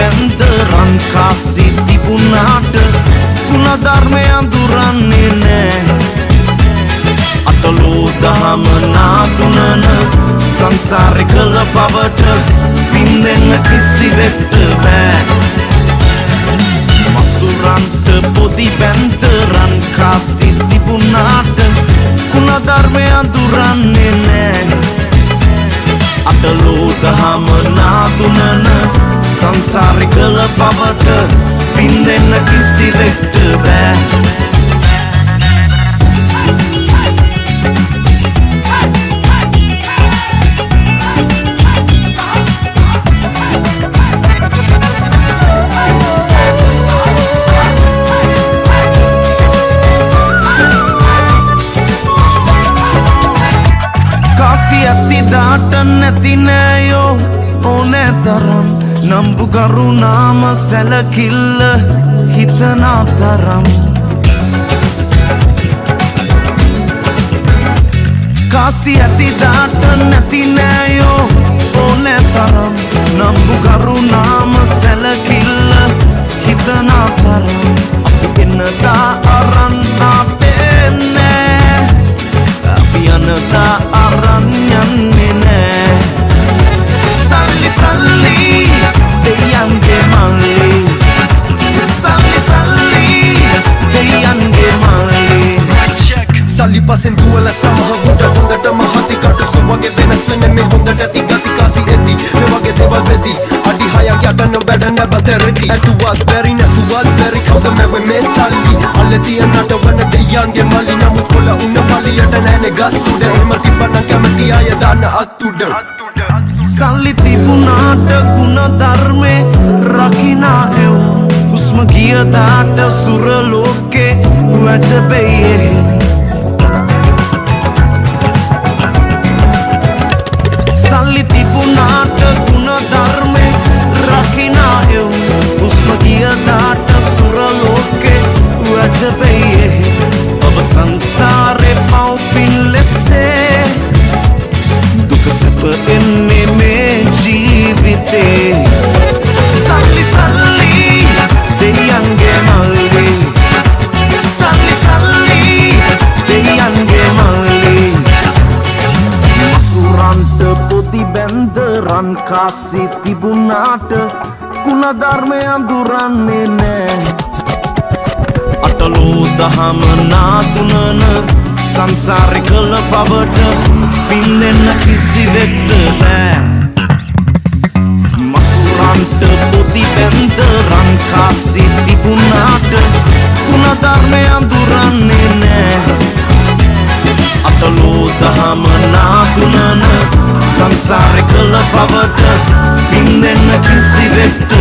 බැන්ද රන් කාසි තිබුණාට ගුණධර්මය අඳුරන්නේ නෑ අතලෝ දහම නාතුනන සංසාරේ කළ පවට පින් දෙන්න කිසිවෙක්ට බෑ මසුරන්ට පොදි බැන්ද රන් කාසි තිබුණාට ගුණධර්මය අඳුරන්නේ නෑ අතලෝ දහම නාතුනන සංසාරේ කළ පවට පින් දෙන්න කිසිවෙක්ට බෑ කාසි ඇතිදාට නැති නෑයෝ ඕනෑ තරම් නම්බු කරුණාම සැලකිල්ල හිතනා තරම් කාසි ඇතිදාට නැති නෑයෝ ඕනෑ තරම් නම්බු කරුණාම සැලකිල්ල හිතනා තරම් අපි එන්නතා අරන් ආපෙන්නෑ අපි යනතා අරන් යන්නේ නෑ සල්ලි සල්ලි දෙයන්ගේ මල්ලි සල්ලි සල්ලි දෙයන්ගේ මල්ලි සල්ලි පසෙන් දුවල සමහගුට හොඳටම හති කටුසු වගේ වෙනස් වෙන්නේ මේ හොඳට ඇති ගති කාසි ඇති මේ වගේ දේවල් වෙදී අඩි හයක් යටන බඩ නැබතරෙදි ඇතුවත් බැරි නැතුවත් බැරි කවුද මේ මේ සල්ලි අල්ල තියනට වන දෙයන්ගේ මල්ලි නමුත් කොළ උන්න පලියට නැනේ ගස් උඩ එහෙම තිබ්බනම් කැමති අය දාන්න අත් උඩ සල්ලි තිබුණාට ගුණධර්මේ රකිනා එව් හුස්ම ගියදාට සුර ලෝකේ වැජබෙයේ සල්ලි තිබුණාට ගුණධර්මේ රකිනා එව් හුස්ම ගියදාට සුර ලෝකේ වැජබෙයේ ඔබ සංසාරේ පව්පින් ලෙසේ දුක සැප එන්නේ මේ ජීවිතේ සල්ලි සල්ලි දෙයන්ගේ මල්ලි සල්ලි සල්ලි දෙයන්ගේ මල්ලි මසුරන්ට පොදි බැන්ද රන් කාසි තිබුණාට ගුණධර්මය අඳුරන්නේ නෑ අතලෝ දහම නාතුනන සංසාරේ කළ පවට පින් දෙන්න කිසිවෙක්ට බෑ මසුරන්ට පොදි බැන්ද රන් කාසි තිබුණාට ගුණධර්මය අඳුරන්නේ නෑ අතලෝ දහම නාතුනන සංසාරේ කළ පවට පින් දෙන්න කිසිවෙක්ට